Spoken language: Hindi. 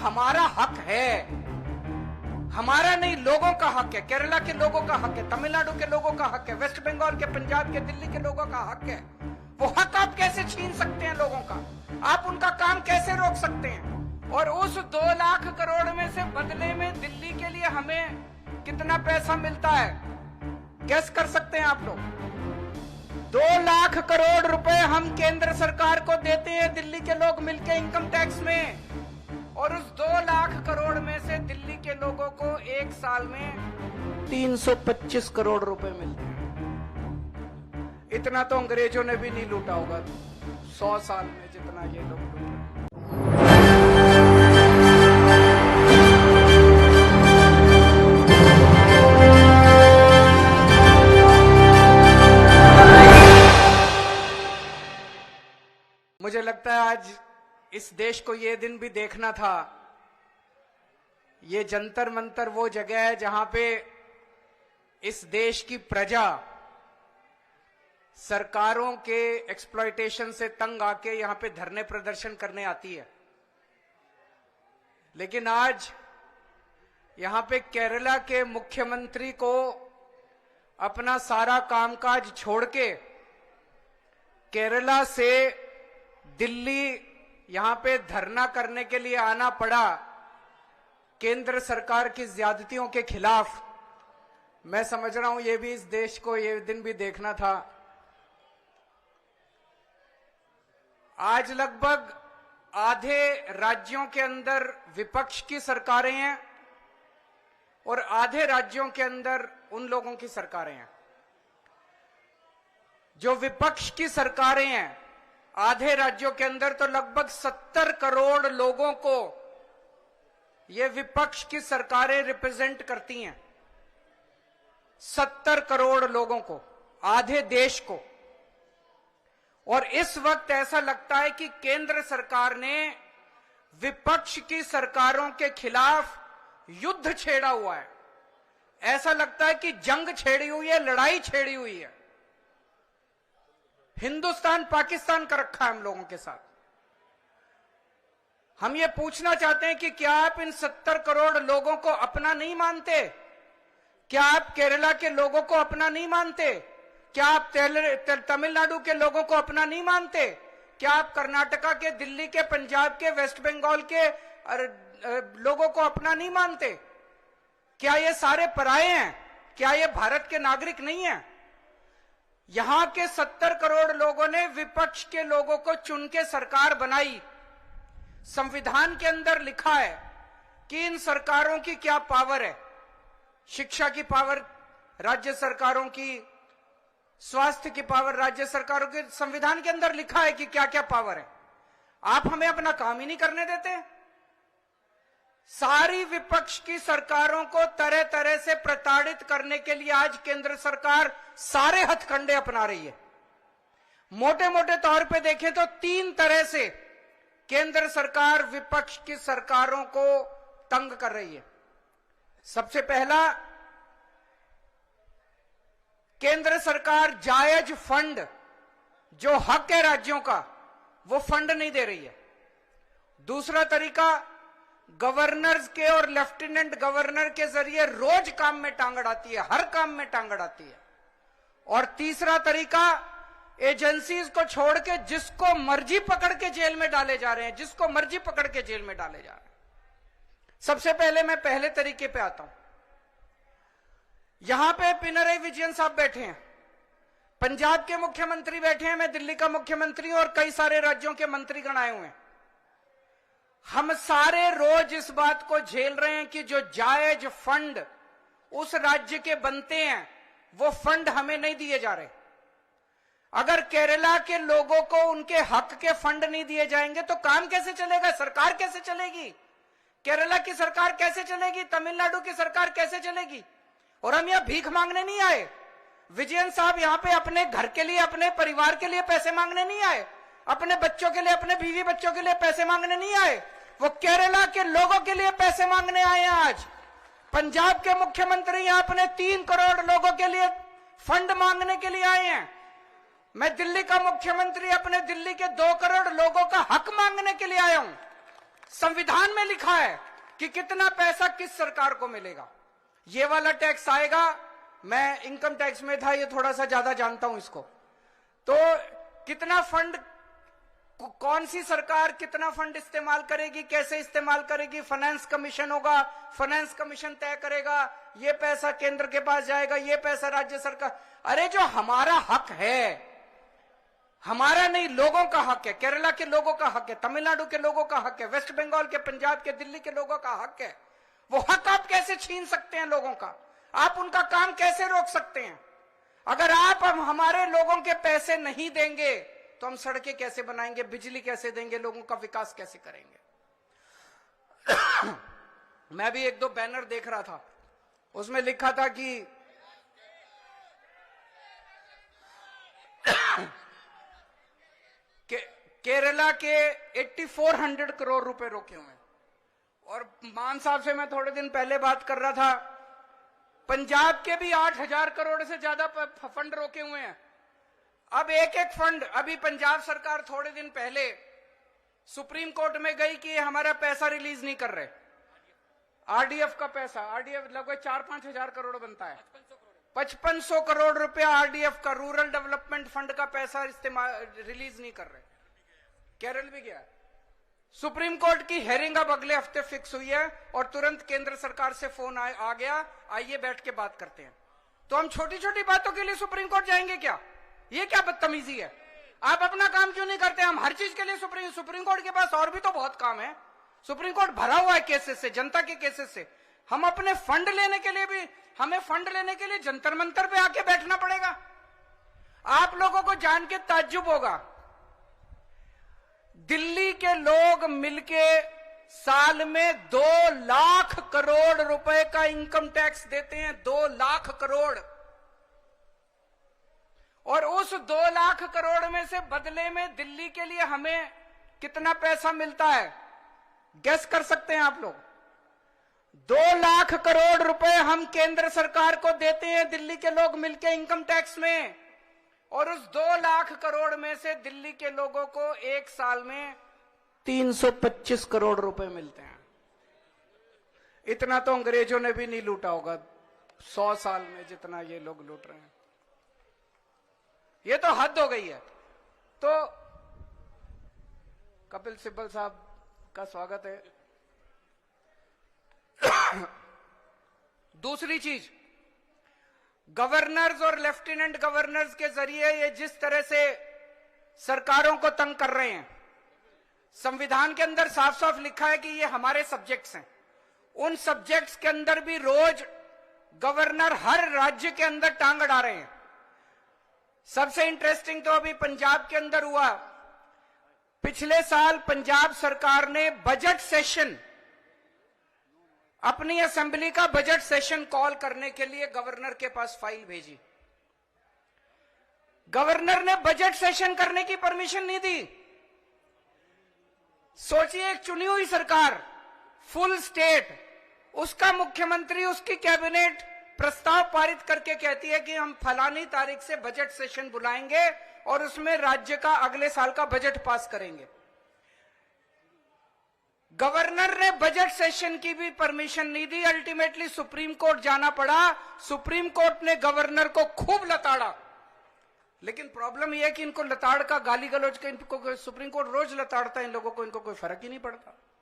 हमारा हक है, हमारा नहीं, लोगों का हक है। केरला के लोगों का हक है, तमिलनाडु के लोगों का हक है, वेस्ट बंगाल के, पंजाब के, दिल्ली के लोगों का हक है। वो हक आप कैसे छीन सकते हैं लोगों का? आप उनका काम कैसे रोक सकते हैं? और उस 2 लाख करोड़ में से बदले में दिल्ली के लिए हमें कितना पैसा मिलता है, गैस कर सकते हैं आप लोग? 2 लाख करोड़ रुपए हम केंद्र सरकार को देते हैं दिल्ली के लोग मिलकर इनकम टैक्स में, और उस 2 लाख करोड़ में से दिल्ली के लोगों को एक साल में 325 करोड़ रुपए मिलते हैं। इतना तो अंग्रेजों ने भी नहीं लूटा होगा 100 साल में जितना ये लोग लूटे। मुझे लगता है आज इस देश को ये दिन भी देखना था। ये जंतर मंतर वो जगह है जहां पे इस देश की प्रजा सरकारों के एक्सप्लॉयटेशन से तंग आके यहां पे धरने प्रदर्शन करने आती है। लेकिन आज यहां पे केरला के मुख्यमंत्री को अपना सारा कामकाज छोड़ के केरला से दिल्ली यहां पे धरना करने के लिए आना पड़ा केंद्र सरकार की ज्यादतियों के खिलाफ। मैं समझ रहा हूं ये भी इस देश को ये दिन भी देखना था। आज लगभग आधे राज्यों के अंदर विपक्ष की सरकारें हैं और आधे राज्यों के अंदर उन लोगों की सरकारें हैं। जो विपक्ष की सरकारें हैं आधे राज्यों के अंदर, तो लगभग 70 करोड़ लोगों को ये विपक्ष की सरकारें रिप्रेजेंट करती हैं। 70 करोड़ लोगों को, आधे देश को। और इस वक्त ऐसा लगता है कि केंद्र सरकार ने विपक्ष की सरकारों के खिलाफ युद्ध छेड़ा हुआ है। ऐसा लगता है कि जंग छेड़ी हुई है, लड़ाई छेड़ी हुई है। हिंदुस्तान पाकिस्तान का रखा है हम लोगों के साथ। हम ये पूछना चाहते हैं कि क्या आप इन 70 करोड़ लोगों को अपना नहीं मानते? क्या आप केरला के लोगों को अपना नहीं मानते? क्या आप तमिलनाडु के लोगों को अपना नहीं मानते? क्या आप कर्नाटका के, दिल्ली के, पंजाब के, वेस्ट बंगाल के लोगों को अपना नहीं मानते? क्या ये सारे पराये हैं? क्या ये भारत के नागरिक नहीं हैं? यहां के 70 करोड़ लोगों ने विपक्ष के लोगों को चुन के सरकार बनाई। संविधान के अंदर लिखा है कि इन सरकारों की क्या पावर है। शिक्षा की पावर राज्य सरकारों की, स्वास्थ्य की पावर राज्य सरकारों की, संविधान के अंदर लिखा है कि क्या क्या पावर है। आप हमें अपना काम ही नहीं करने देते। सारी विपक्ष की सरकारों को तरह तरह से प्रताड़ित करने के लिए आज केंद्र सरकार सारे हथकंडे अपना रही है। मोटे मोटे तौर पे देखें तो 3 तरह से केंद्र सरकार विपक्ष की सरकारों को तंग कर रही है। सबसे पहला, केंद्र सरकार जायज फंड, जो हक है राज्यों का, वो फंड नहीं दे रही है। दूसरा तरीका, गवर्नर्स के और लेफ्टिनेंट गवर्नर के जरिए रोज काम में टांग अड़ाती है, हर काम में टांग अड़ाती है। और तीसरा तरीका, एजेंसीज को छोड़ के जिसको मर्जी पकड़ के जेल में डाले जा रहे हैं, जिसको मर्जी पकड़ के जेल में डाले जा रहे हैं। सबसे पहले मैं पहले तरीके पे आता हूं। यहां पे पिनरई विजयन साहब बैठे हैं, पंजाब के मुख्यमंत्री बैठे हैं, मैं दिल्ली का मुख्यमंत्री और कई सारे राज्यों के मंत्रीगण आए हुए हैं। हम सारे रोज इस बात को झेल रहे हैं कि जो जायज फंड उस राज्य के बनते हैं वो फंड हमें नहीं दिए जा रहे। अगर केरला के लोगों को उनके हक के फंड नहीं दिए जाएंगे तो काम कैसे चलेगा? सरकार कैसे चलेगी? केरला की सरकार कैसे चलेगी? तमिलनाडु की सरकार कैसे चलेगी? और हम यहां भीख मांगने नहीं आए। विजयन साहब यहां पे अपने घर के लिए, अपने परिवार के लिए पैसे मांगने नहीं आए, अपने बच्चों के लिए, अपने बीवी बच्चों के लिए पैसे मांगने नहीं आए। वो केरला के लोगों के लिए पैसे मांगने आए हैं। आज पंजाब के मुख्यमंत्री यहां अपने 3 करोड़ लोगों के लिए फंड मांगने के लिए आए हैं। मैं दिल्ली का मुख्यमंत्री अपने दिल्ली के 2 करोड़ लोगों का हक मांगने के लिए आया हूं। संविधान में लिखा है कि कितना पैसा किस सरकार को मिलेगा। ये वाला टैक्स आएगा, मैं इनकम टैक्स में था, ये थोड़ा सा ज्यादा जानता हूं इसको। तो कितना फंड, कौन सी सरकार कितना फंड इस्तेमाल करेगी, कैसे इस्तेमाल करेगी, फाइनेंस कमीशन होगा, फाइनेंस कमीशन तय करेगा, ये पैसा केंद्र के पास जाएगा, ये पैसा राज्य सरकार। अरे जो हमारा हक है, हमारा नहीं, लोगों का हक है, केरला के लोगों का हक है, तमिलनाडु के लोगों का हक है, वेस्ट बंगाल के, पंजाब के, दिल्ली के लोगों का हक है। वो हक आप कैसे छीन सकते हैं लोगों का? आप उनका काम कैसे रोक सकते हैं? अगर आप हम हमारे लोगों के पैसे नहीं देंगे तो हम सड़कें कैसे बनाएंगे, बिजली कैसे देंगे, लोगों का विकास कैसे करेंगे? मैं भी एक दो बैनर देख रहा था, उसमें लिखा था कि केरला के 8400 करोड़ रुपए रोके हुए हैं। और मान साहब से मैं थोड़े दिन पहले बात कर रहा था, पंजाब के भी 8000 करोड़ से ज्यादा फंड रोके हुए हैं। अब एक एक फंड, अभी पंजाब सरकार थोड़े दिन पहले सुप्रीम कोर्ट में गई कि हमारा पैसा रिलीज नहीं कर रहे, आरडीएफ का पैसा, आरडीएफ लगभग 4-5 हजार करोड़ बनता है, 5500 करोड़ रुपया आरडीएफ का, रूरल डेवलपमेंट फंड का पैसा इस्तेमाल रिलीज नहीं कर रहे। केरल भी गया, सुप्रीम कोर्ट की हेयरिंग अब अगले हफ्ते फिक्स हुई है और तुरंत केंद्र सरकार से फोन आ गया, आइए बैठ के बात करते हैं। तो हम छोटी छोटी बातों के लिए सुप्रीम कोर्ट जाएंगे क्या? ये क्या बदतमीजी है? आप अपना काम क्यों नहीं करते? हम हर चीज के लिए सुप्रीम कोर्ट के पास और भी तो बहुत काम है। सुप्रीम कोर्ट भरा हुआ है केसेस से, जनता के केसेस से। हम अपने फंड लेने के लिए भी, हमें फंड लेने के लिए जंतर मंतर पे आके बैठना पड़ेगा। आप लोगों को जान के ताज्जुब होगा, दिल्ली के लोग मिलके साल में 2 लाख करोड़ रुपए का इनकम टैक्स देते हैं, 2 लाख करोड़। और उस 2 लाख करोड़ में से बदले में दिल्ली के लिए हमें कितना पैसा मिलता है, गेस कर सकते हैं आप लोग? 2 लाख करोड़ रुपए हम केंद्र सरकार को देते हैं दिल्ली के लोग मिलके इनकम टैक्स में, और उस 2 लाख करोड़ में से दिल्ली के लोगों को एक साल में 325 करोड़ रुपए मिलते हैं। इतना तो अंग्रेजों ने भी नहीं लूटा होगा 100 साल में जितना ये लोग लूट रहे हैं। ये तो हद हो गई है। तो कपिल सिब्बल साहब का स्वागत है। दूसरी चीज, गवर्नर्स और लेफ्टिनेंट गवर्नर्स के जरिए ये जिस तरह से सरकारों को तंग कर रहे हैं, संविधान के अंदर साफ साफ लिखा है कि ये हमारे सब्जेक्ट्स हैं। उन सब्जेक्ट्स के अंदर भी रोज गवर्नर हर राज्य के अंदर टांग अड़ा रहे हैं। सबसे इंटरेस्टिंग तो अभी पंजाब के अंदर हुआ। पिछले साल पंजाब सरकार ने बजट सेशन, अपनी असेंबली का बजट सेशन कॉल करने के लिए गवर्नर के पास फाइल भेजी। गवर्नर ने बजट सेशन करने की परमिशन नहीं दी। सोचिए, एक चुनी हुई सरकार, फुल स्टेट, उसका मुख्यमंत्री, उसकी कैबिनेट प्रस्ताव पारित करके कहती है कि हम फलानी तारीख से बजट सेशन बुलाएंगे और उसमें राज्य का अगले साल का बजट पास करेंगे। गवर्नर ने बजट सेशन की भी परमिशन नहीं दी। अल्टीमेटली सुप्रीम कोर्ट जाना पड़ा। सुप्रीम कोर्ट ने गवर्नर को खूब लताड़ा। लेकिन प्रॉब्लम यह है कि इनको लताड़ का, गाली गलौज का, इनको सुप्रीम कोर्ट रोज लताड़ता है इन लोगों को, इनको कोई फर्क ही नहीं पड़ता।